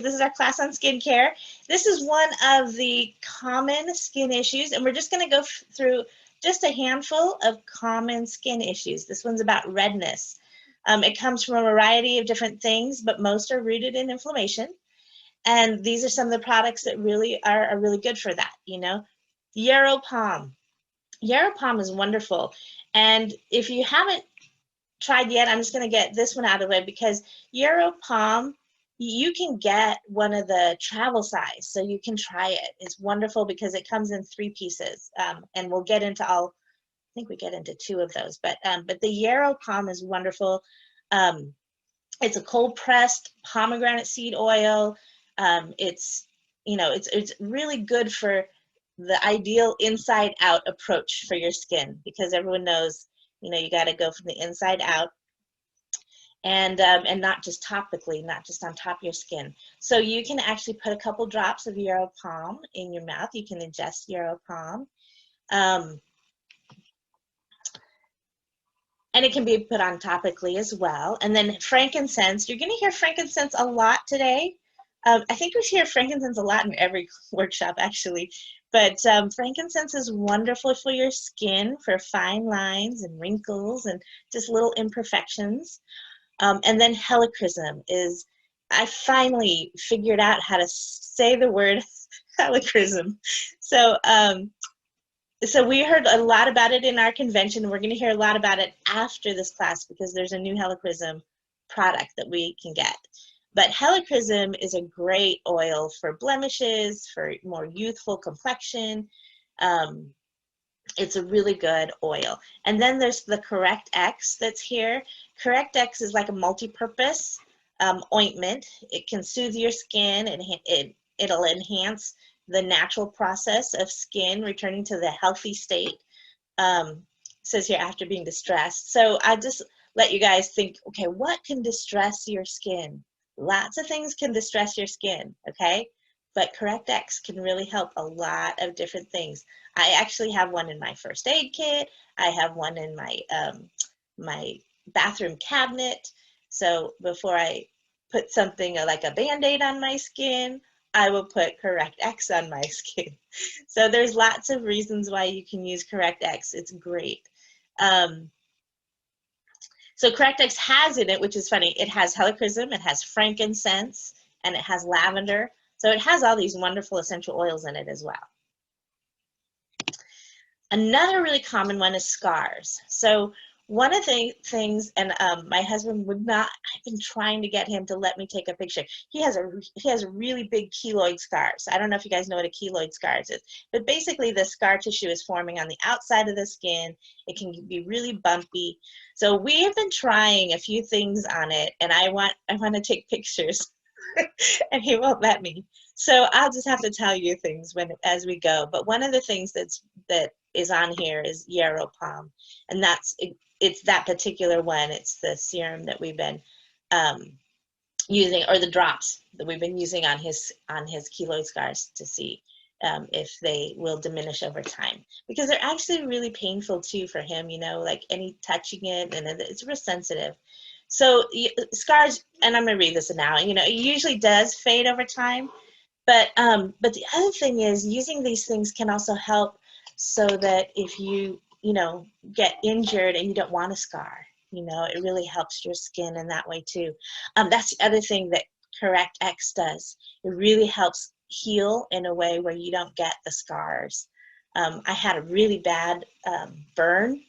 This is our class on skincare. This is one of the common skin issues, and we're just going to go through just a handful of common skin issues. This one's about redness. It comes from a variety of different things, but most are rooted in inflammation. And these are some of the products that really are really good for that, you know. Yarrow Palm. Yarrow Palm is wonderful. And if you haven't tried yet, I'm just going to get this one out of the way because Yarrow Palm, you can get one of the travel size, so you can try it. It's wonderful because it comes in 3 pieces, and we'll get into all. I think we get into 2 of those, but the Yarrow Palm is wonderful. It's a cold pressed pomegranate seed oil. It's really good for the ideal inside out approach for your skin because everyone knows you got to go from the inside out. And not just topically, not just on top of your skin. So you can actually put a couple drops of Yarrow Palm in your mouth. You can ingest Yarrow Palm. And it can be put on topically as well. And then frankincense, you're going to hear frankincense a lot today. I think we hear frankincense a lot in every workshop, actually. But frankincense is wonderful for your skin, for fine lines and wrinkles and just little imperfections. And then helichrysum is, I finally figured out how to say the word helichrysum. So, so we heard a lot about it in our convention. We're going to hear a lot about it after this class because there's a new helichrysum product that we can get. But helichrysum is a great oil for blemishes, for more youthful complexion. It's a really good oil. And then there's the Correct X that's here. Correct X is like a multi-purpose ointment. It can soothe your skin and it'll enhance the natural process of skin returning to the healthy state. Says here after being distressed. So I just let you guys think, okay, what can distress your skin? Lots of things can distress your skin, okay? But Correct X can really help a lot of different things. I actually have one in my first aid kit. I have one in my my bathroom cabinet. So before I put something like a Band-Aid on my skin, I will put Correct X on my skin. So there's lots of reasons why you can use Correct X. It's great. So Correct X has in it, which is funny, it has helichrysum, it has frankincense, and it has lavender. So it has all these wonderful essential oils in it as well. Another really common one is scars. So one of the things, and my husband would not, I've been trying to get him to let me take a picture. He has a really big keloid scar. So I don't know if you guys know what a keloid scar is, but basically the scar tissue is forming on the outside of the skin. It can be really bumpy. So we have been trying a few things on it, and I want to take pictures. And he won't let me. So I'll just have to tell you things as we go. But one of the things that is on here is Yarrow Palm, and it's that particular one. It's the serum that we've been using, or the drops that we've been using on his keloid scars to see if they will diminish over time, because they're actually really painful too for him. Like any touching it, and it's real sensitive. So scars, and I'm going to read this now, it usually does fade over time, but the other thing is using these things can also help so that if you get injured and you don't want a scar, it really helps your skin in that way too. That's the other thing that Correct X does. It really helps heal in a way where you don't get the scars. I had a really bad burn,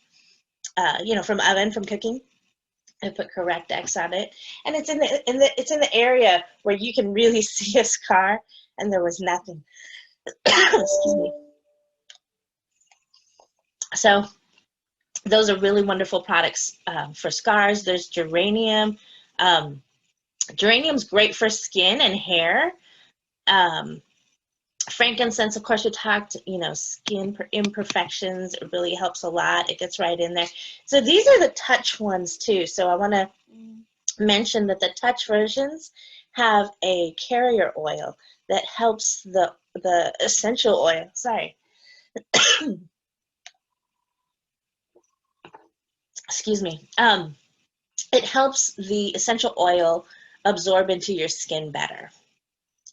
from cooking. I put Correct X on it, and it's in the area where you can really see a scar, and there was nothing. Excuse me. So those are really wonderful products for scars. There's geranium. Geranium's great for skin and hair. Frankincense, of course, we talked, skin imperfections. It really helps a lot. It gets right in there. So these are the touch ones too. So I want to mention that the touch versions have a carrier oil that helps the essential oil. Sorry. Excuse me. It helps the essential oil absorb into your skin better.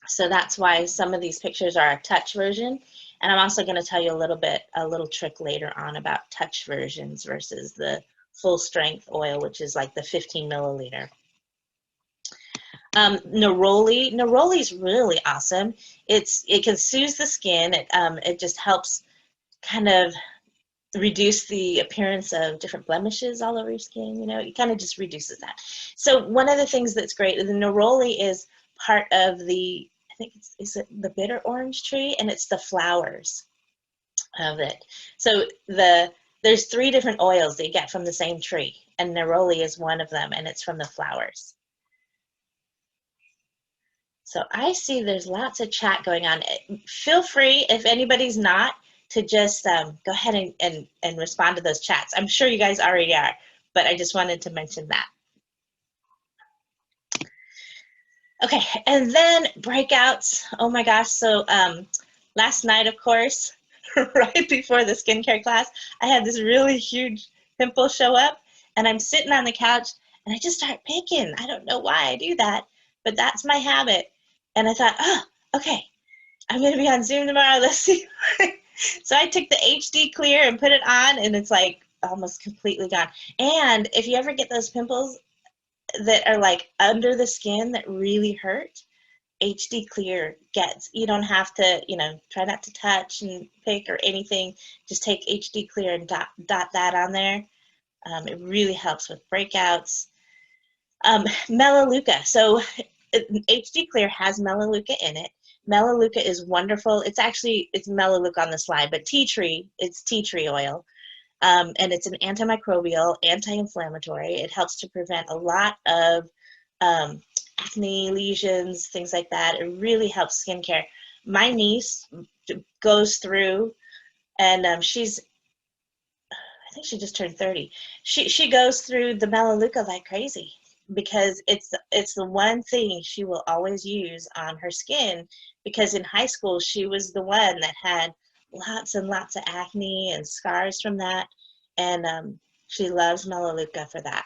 So that's why some of these pictures are a touch version. And I'm also going to tell you a little trick later on about touch versions versus the full strength oil, which is like the 15 milliliter. Neroli is really awesome. It can soothe the skin. It just helps kind of reduce the appearance of different blemishes all over your skin. You know, it kind of just reduces that. So one of the things that's great, the neroli is part of the, I think is it the bitter orange tree, and it's the flowers of it. So there's 3 different oils that you get from the same tree, and neroli is one of them, and it's from the flowers. So I see there's lots of chat going on. Feel free, if anybody's not, to just go ahead and respond to those chats. I'm sure you guys already are, but I just wanted to mention that. Okay, and then breakouts. Oh my gosh, so last night, of course, right before the skincare class, I had this really huge pimple show up, and I'm sitting on the couch, and I just start picking. I don't know why I do that, but that's my habit. And I thought, oh, okay, I'm going to be on Zoom tomorrow. Let's see. So I took the HD Clear and put it on, and it's like almost completely gone. And if you ever get those pimples that are like under the skin that really hurt, HD Clear gets. You don't have to, you know, try not to touch and pick or anything. Just take HD Clear and dot that on there. It really helps with breakouts. Melaleuca. So HD Clear has Melaleuca in it. Melaleuca is wonderful. It's Melaleuca on the slide, but it's tea tree oil. And it's an antimicrobial, anti-inflammatory. It helps to prevent a lot of acne, lesions, things like that. It really helps skincare. My niece goes through, and I think she just turned 30. She goes through the Melaleuca like crazy, because it's the one thing she will always use on her skin, because in high school she was the one that had lots and lots of acne and scars from that, and she loves Melaleuca for that.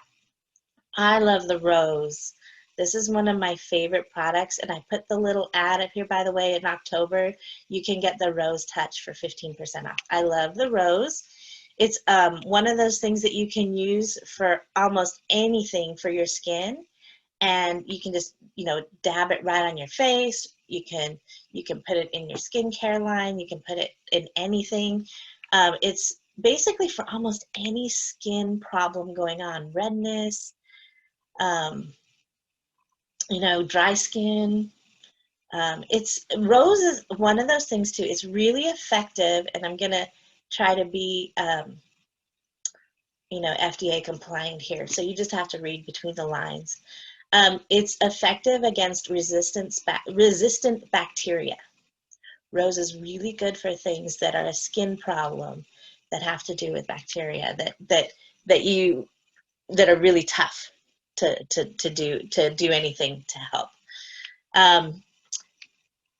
I love the rose. This is one of my favorite products, and I put the little ad up here, by the way. In October you can get the Rose Touch for 15% off. I love the rose. It's one of those things that you can use for almost anything for your skin, and you can just, you know, dab it right on your face. You can put it in your skincare line. You can put it in anything. It's basically for almost any skin problem going on, redness, you know, dry skin. Rose is one of those things too. It's really effective, and I'm gonna try to be you know, FDA compliant here. So you just have to read between the lines. It's effective against resistant bacteria. Rose is really good for things that are a skin problem that have to do with bacteria that are really tough to do anything to help.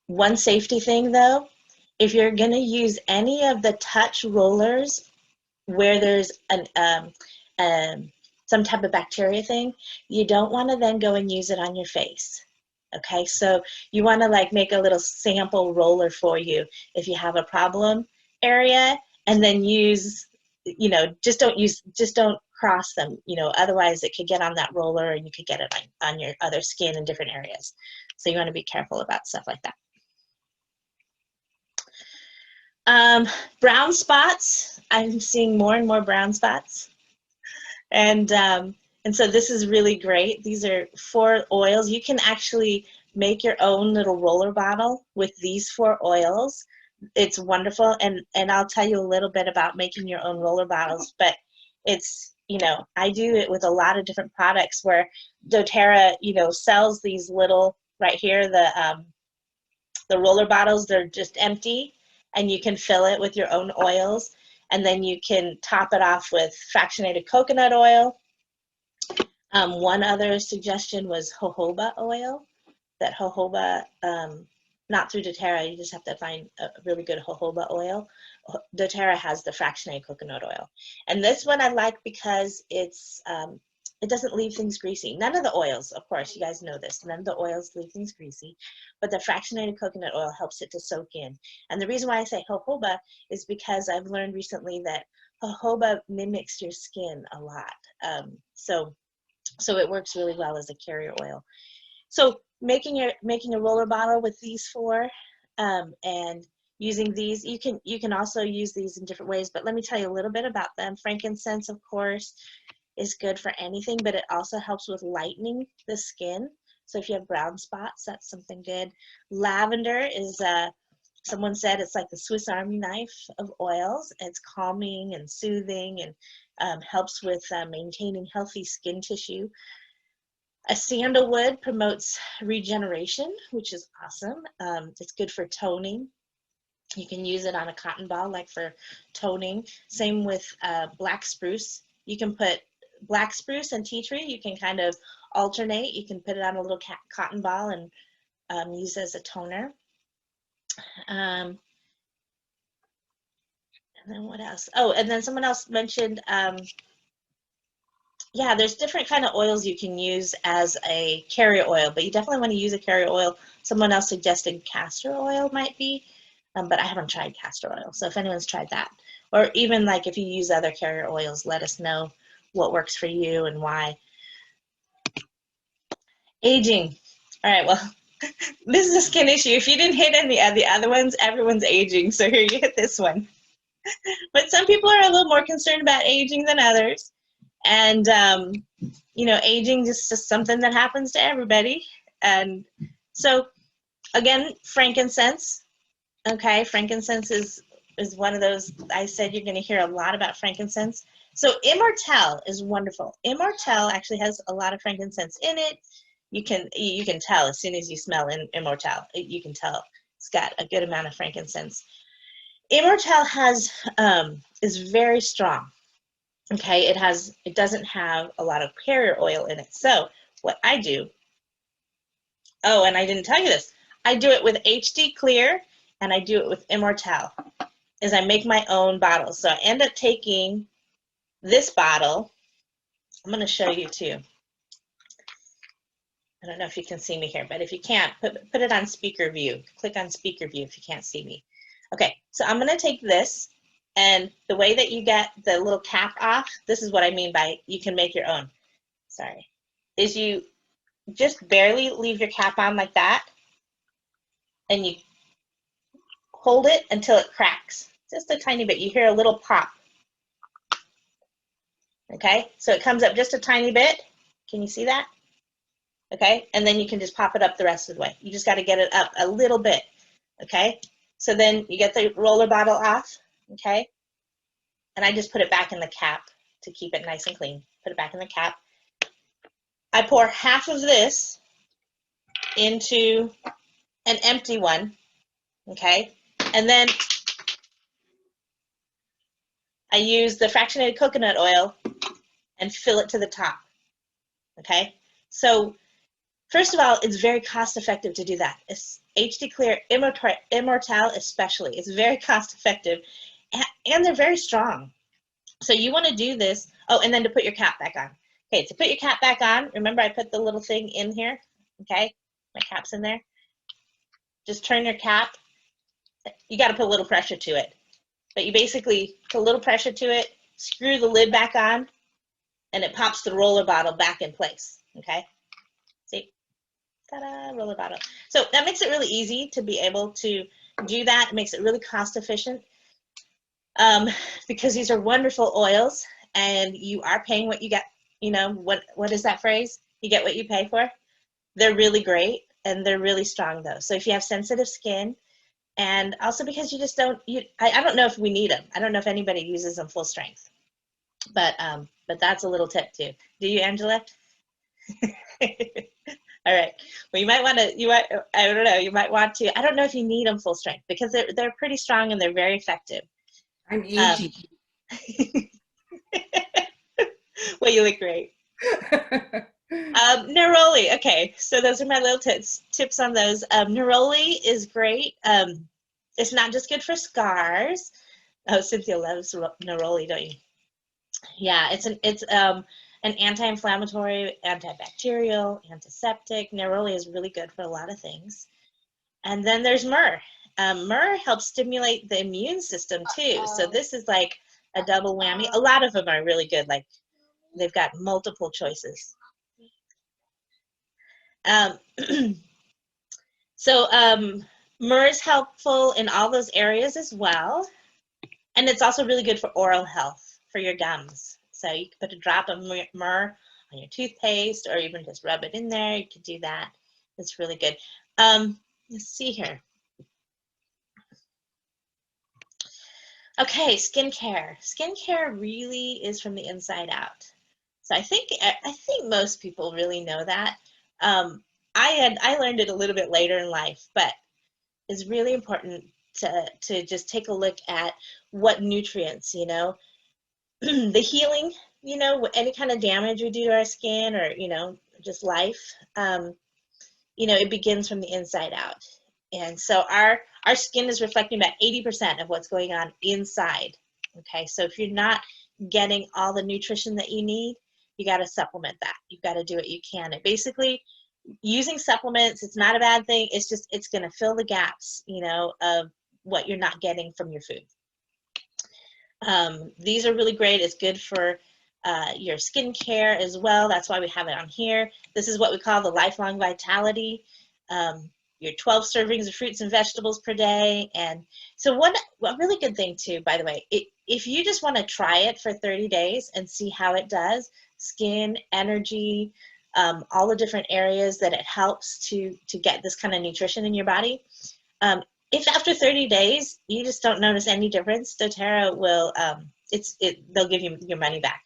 One safety thing though, if you're going to use any of the touch rollers where there's some type of bacteria thing, you don't want to then go and use it on your face. Okay, so you want to like make a little sample roller for you if you have a problem area, and then use, you know, just don't cross them, you know, otherwise it could get on that roller and you could get it on your other skin in different areas. So you want to be careful about stuff like that. Brown spots. I'm seeing more and more brown spots. And so this is really great. These are 4 oils. You can actually make your own little roller bottle with these 4 oils. It's wonderful. And I'll tell you a little bit about making your own roller bottles, but it's, you know, I do it with a lot of different products where Dōterra, you know, sells these little, right here, the roller bottles. They're just empty, and you can fill it with your own oils, and then you can top it off with fractionated coconut oil. One other suggestion was jojoba oil. That jojoba, not through Dōterra, you just have to find a really good jojoba oil. Dōterra has the fractionated coconut oil. And this one I like because it's it doesn't leave things greasy. None of the oils, of course, you guys know this, none of the oils leave things greasy, but the fractionated coconut oil helps it to soak in. And the reason why I say jojoba is because I've learned recently that jojoba mimics your skin a lot. So it works really well as a carrier oil. So making a roller bottle with these four, and using these, you can also use these in different ways, but let me tell you a little bit about them. Frankincense, of course, is good for anything, but it also helps with lightening the skin. So if you have brown spots, that's something good. Lavender is, someone said it's like the Swiss Army knife of oils. It's calming and soothing, and helps with maintaining healthy skin tissue. A sandalwood promotes regeneration, which is awesome. It's good for toning. You can use it on a cotton ball, like for toning. Same with black spruce. You can put black spruce and tea tree. You can kind of alternate. You can put it on a little cotton ball and use it as a toner. And then what else? Oh, and then someone else mentioned, yeah, there's different kind of oils you can use as a carrier oil, but you definitely want to use a carrier oil. Someone else suggested castor oil might be, but I haven't tried castor oil. So if anyone's tried that, or even like if you use other carrier oils, let us know what works for you and why. Aging. All right, well, this is a skin issue. If you didn't hit any of the other ones, everyone's aging. So here, you hit this one. But some people are a little more concerned about aging than others. And, you know, aging is just something that happens to everybody. And so, again, frankincense. Okay, frankincense is one of those. I said you're going to hear a lot about frankincense. So Immortelle is wonderful. Immortelle actually has a lot of frankincense in it. You can tell as soon as you smell Immortelle. You can tell it's got a good amount of frankincense. Immortelle is very strong. Okay, it doesn't have a lot of carrier oil in it. So what I do, oh, and I didn't tell you this, I do it with HD Clear and I do it with Immortelle, is I make my own bottles. So I end up taking this bottle. I'm going to show you too. I don't know if you can see me here, but if you can't, put it on speaker view. Click on speaker view if you can't see me. Okay, so I'm going to take this. And the way that you get the little cap off, this is what I mean by you can make your own, sorry, is you just barely leave your cap on like that, and you hold it until it cracks, just a tiny bit. You hear a little pop. Okay, so it comes up just a tiny bit. Can you see that? Okay, and then you can just pop it up the rest of the way. You just got to get it up a little bit. Okay, so then you get the roller bottle off. Okay, and I just put it back in the cap to keep it nice and clean. Put it back in the cap. I pour half of this into an empty one, okay? And then I use the fractionated coconut oil and fill it to the top, okay? So first of all, it's very cost effective to do that. It's HD Clear, Immortelle especially. It's very cost effective, and they're very strong. So you want to do this. Oh, and then to put your cap back on. Okay, to put your cap back on, remember I put the little thing in here, okay? My cap's in there. Just turn your cap. You got to put a little pressure to it. But you basically put a little pressure to it, screw the lid back on, and it pops the roller bottle back in place, okay? See? Ta-da, roller bottle. So that makes it really easy to be able to do that. It makes it really cost efficient, because these are wonderful oils, and you are paying what you get. You know, what is that phrase? You get what you pay for. They're really great, and they're really strong though. So if you have sensitive skin, and also because you just don't, I don't know if we need them. I don't know if anybody uses them full strength, but that's a little tip too. Do you, Angela? All right. Well, you might want to, I don't know, you might want to, I don't know if you need them full strength, because they're pretty strong and they're very effective. I'm aging. Well, you look great. Neroli. Okay, so those are my little tips on those. Neroli is great. It's not just good for scars. Oh, Cynthia loves neroli, don't you? Yeah, it's an anti-inflammatory, antibacterial, antiseptic. Neroli is really good for a lot of things. And then there's myrrh. Myrrh helps stimulate the immune system too. So this is like a double whammy. A lot of them are really good. Like they've got multiple choices. Myrrh is helpful in all those areas as well. And it's also really good for oral health, for your gums. So you can put a drop of myrrh on your toothpaste or even just rub it in there. You can do that. It's really good. Let's see here. Okay, skincare. Skincare really is from the inside out. So I think most people really know that. I learned it a little bit later in life, but it's really important to just take a look at what nutrients, you know, the healing, you know, any kind of damage we do to our skin or, you know, just life, you know, it begins from the inside out. And so our skin is reflecting about 80% of what's going on inside. Okay, so if you're not getting all the nutrition that you need, you got to supplement that. You've got to do what you can. And basically, using supplements, it's not a bad thing. It's just, it's going to fill the gaps, you know, of what you're not getting from your food. These are really great. It's good for your skincare as well. That's why we have it on here. This is what we call the lifelong vitality. Your 12 servings of fruits and vegetables per day. And so a really good thing too, by the way, if you just want to try it for 30 days and see how it does, skin, energy, all the different areas that it helps to get this kind of nutrition in your body. If after 30 days you just don't notice any difference, doTERRA will, they'll give you your money back.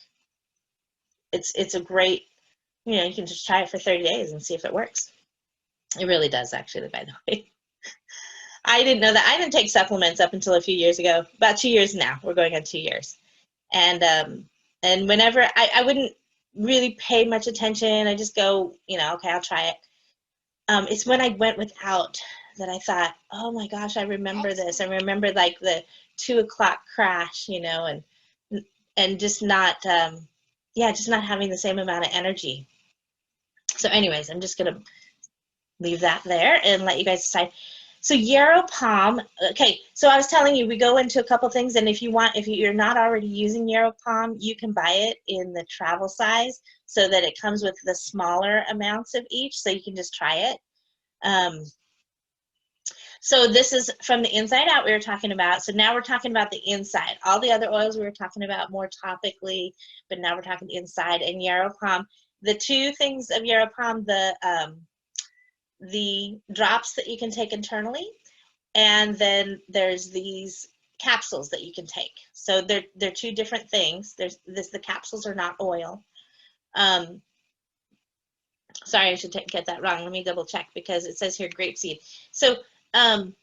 It's a great, you know, you can just try it for 30 days and see if it works. It really does, actually, by the way. I didn't know that. I didn't take supplements up until a few years ago. About 2 years now. We're going on 2 years. And whenever I wouldn't really pay much attention, I just go, you know, okay, I'll try it. It's when I went without that I thought, oh my gosh, I remember this. I remember like the 2 o'clock crash, you know, and just not, yeah, just not having the same amount of energy. So anyways, I'm just gonna leave that there and let you guys decide. So yarrow palm, okay, so I was telling you, we go into a couple things, and if you're not already using yarrow palm, you can buy it in the travel size so that it comes with the smaller amounts of each, so you can just try it. So this is from the inside out we were talking about. So now we're talking about the inside. All the other oils we were talking about more topically, but now we're talking inside. And yarrow palm, the 2 things of yarrow palm, the drops that you can take internally, and then there's these capsules that you can take. So they're 2 different things. The capsules are not oil. Sorry, I should get that wrong. Let me double check because it says here grapeseed. So the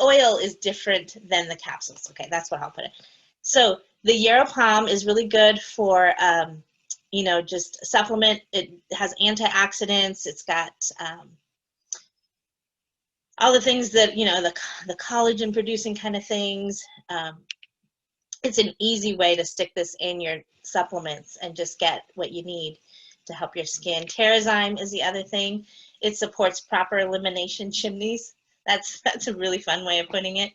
oil is different than the capsules. Okay, that's what I'll put it. So the yarrow palm is really good for you know, just supplement. It has antioxidants. It's got all the things that, you know, the collagen producing kind of things. It's an easy way to stick this in your supplements and just get what you need to help your skin. Terrazyme is the other thing. It supports proper elimination chimneys. That's a really fun way of putting it.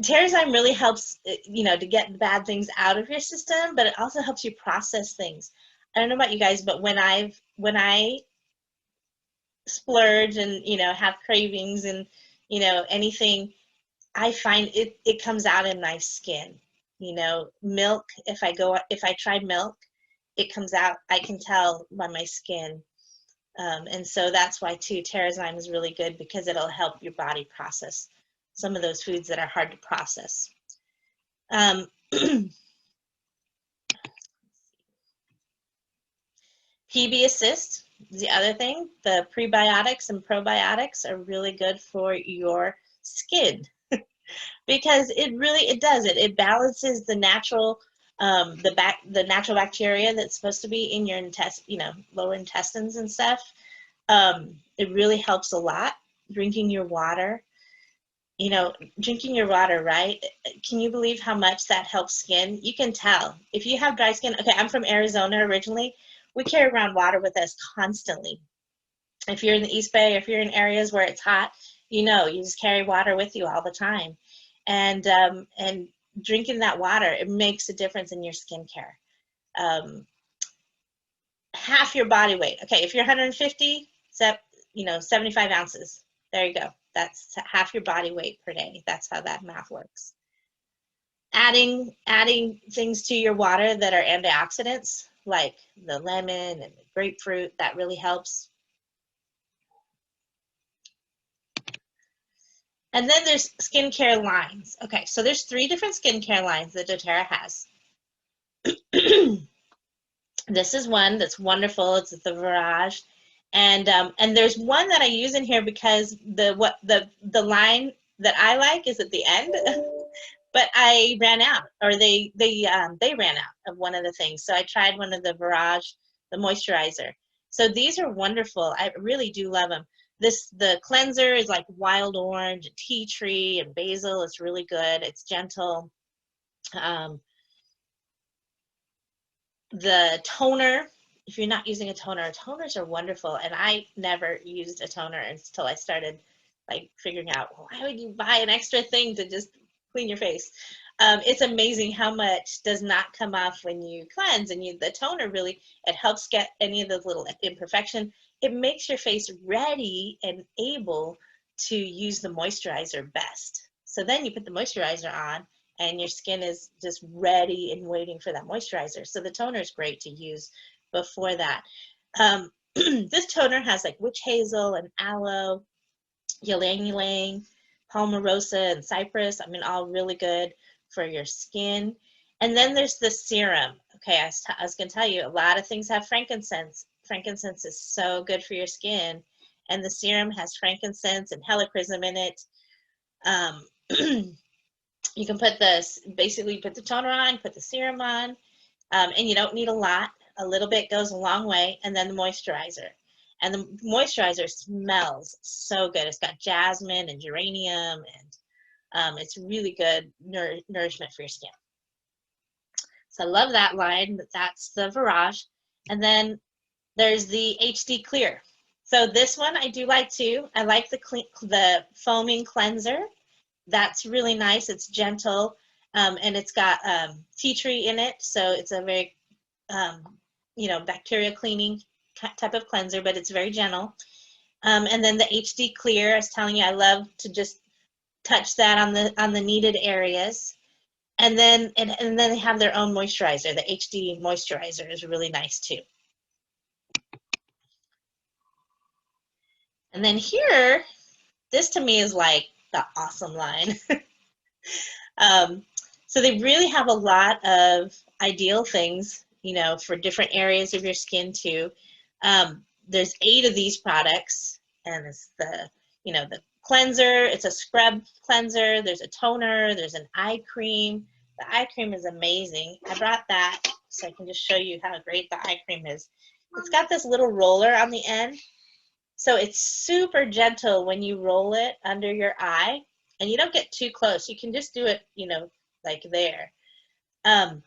Terrazyme really helps, you know, to get bad things out of your system, but it also helps you process things. I don't know about you guys, but when I splurge and, you know, have cravings and, you know, anything, I find it comes out in my skin. You know, milk, if I try milk, it comes out, I can tell by my skin. And so that's why too, Terrazyme is really good because it'll help your body process some of those foods that are hard to process. PB Assist is the other thing. The prebiotics and probiotics are really good for your skin because it balances the natural the natural bacteria that's supposed to be in your lower intestines and stuff. It really helps a lot. Drinking your water, you know, drinking your water, right? Can you believe how much that helps skin? You can tell. If you have dry skin, okay, I'm from Arizona originally. We carry around water with us constantly. If you're in the East Bay, if you're in areas where it's hot, you know, you just carry water with you all the time. And drinking that water, it makes a difference in your skincare. Um, Half your body weight. Okay, if you're 150, you know, 75 ounces. There you go. That's half your body weight per day. That's how that math works. Adding things to your water that are antioxidants, like the lemon and the grapefruit, that really helps. And then there's skincare lines. Okay, so there's 3 different skincare lines that doTERRA has. This is one that's wonderful. It's the Virage, and there's one that I use in here because the line that I like is at the end, but I ran out, or they ran out of one of the things. So I tried one of the Virage, the moisturizer. So these are wonderful. I really do love them. The cleanser is like wild orange, tea tree, and basil. It's really good. It's gentle. The toner, if you're not using a toner, toners are wonderful, and I never used a toner until I started like figuring out, well, why would you buy an extra thing to just clean your face? It's amazing how much does not come off when you cleanse, and the toner really, it helps get any of those little imperfection. It makes your face ready and able to use the moisturizer best. So then you put the moisturizer on, and your skin is just ready and waiting for that moisturizer. So the toner is great to use before that. This toner has like witch hazel and aloe, ylang ylang, palmarosa, and cypress. I mean, all really good for your skin. And then there's the serum. Okay, I was going to tell you, a lot of things have frankincense. Frankincense is so good for your skin. And the serum has frankincense and helichrysum in it. You can put basically put the toner on, put the serum on, and you don't need a lot. A little bit goes a long way, and then the moisturizer. And the moisturizer smells so good. It's got jasmine and geranium, and it's really good nourishment for your skin. So I love that line. That's the Virage. And then there's the HD Clear. So this one I do like too. I like the foaming cleanser. That's really nice. It's gentle, and it's got tea tree in it, so it's a very, you know, bacteria cleaning type of cleanser, but it's very gentle. And then the HD Clear, I was telling you, I love to just touch that on the needed areas. And then they have their own moisturizer. The HD moisturizer is really nice too. And then here, this to me is like the awesome line. So they really have a lot of ideal things, you know, for different areas of your skin too. There's 8 of these products, and it's the, you know, the cleanser, it's a scrub cleanser, there's a toner, there's an eye cream. The eye cream is amazing. I brought that so I can just show you how great the eye cream is. It's got this little roller on the end, so it's super gentle when you roll it under your eye, and you don't get too close. You can just do it, you know, like there. And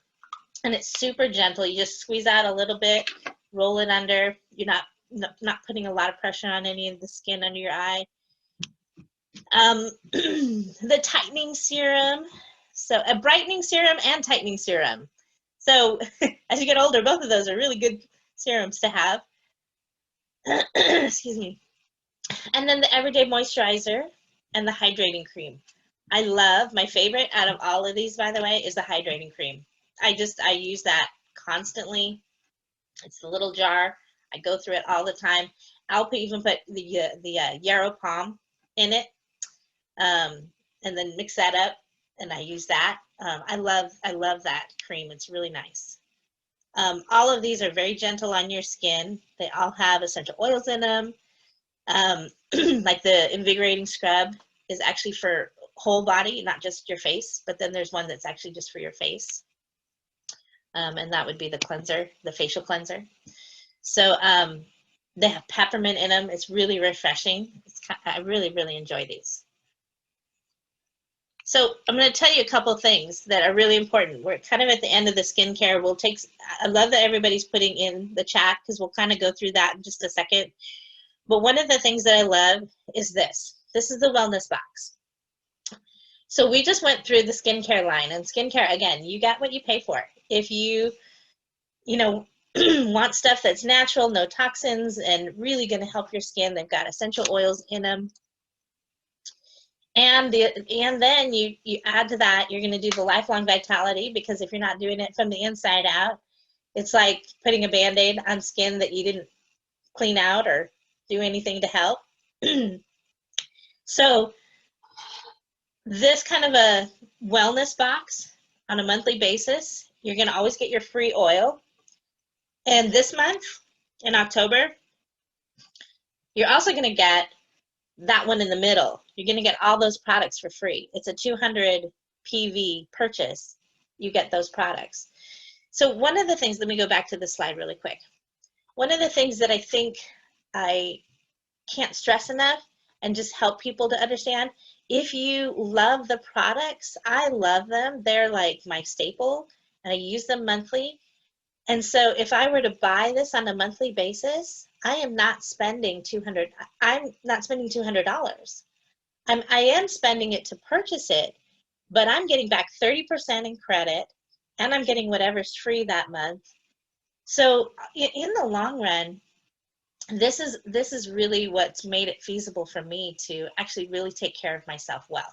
it's super gentle. You just squeeze out a little bit, roll it under. You're not putting a lot of pressure on any of the skin under your eye. The tightening serum. So a brightening serum and tightening serum. So as you get older, both of those are really good serums to have. Excuse me. And then the everyday moisturizer and the hydrating cream. I love, my favorite out of all of these, by the way, is the hydrating cream. I use that constantly. It's the little jar. I go through it all the time. I'll even put the yarrow palm in it, and then mix that up, and I use that. I love that cream. It's really nice. All of these are very gentle on your skin. They all have essential oils in them. Like the invigorating scrub is actually for whole body, not just your face, but then there's one that's actually just for your face. And that would be the cleanser, the facial cleanser. So they have peppermint in them. It's really refreshing. I really, really enjoy these. So I'm going to tell you a couple things that are really important. We're kind of at the end of the skincare. I love that everybody's putting in the chat because we'll kind of go through that in just a second. But one of the things that I love is this. This is the wellness box. So we just went through the skincare line, and skincare, again, you got what you pay for. If you know, want stuff that's natural, no toxins, and really going to help your skin, they've got essential oils in them. And then you add to that, you're going to do the lifelong vitality, because if you're not doing it from the inside out, it's like putting a Band-Aid on skin that you didn't clean out or do anything to help. So this kind of a wellness box on a monthly basis, you're going to always get your free oil. And this month, in October, you're also going to get that one in the middle. You're going to get all those products for free. It's a 200 PV purchase. You get those products. So one of the things, let me go back to this slide really quick. One of the things that I think I can't stress enough and just help people to understand, if you love the products, I love them. They're like my staple, and I use them monthly. And so if I were to buy this on a monthly basis, I am not spending $200. I'm not spending $200. I am spending it to purchase it, but I'm getting back 30% in credit, and I'm getting whatever's free that month. So in the long run, this is really what's made it feasible for me to actually really take care of myself well.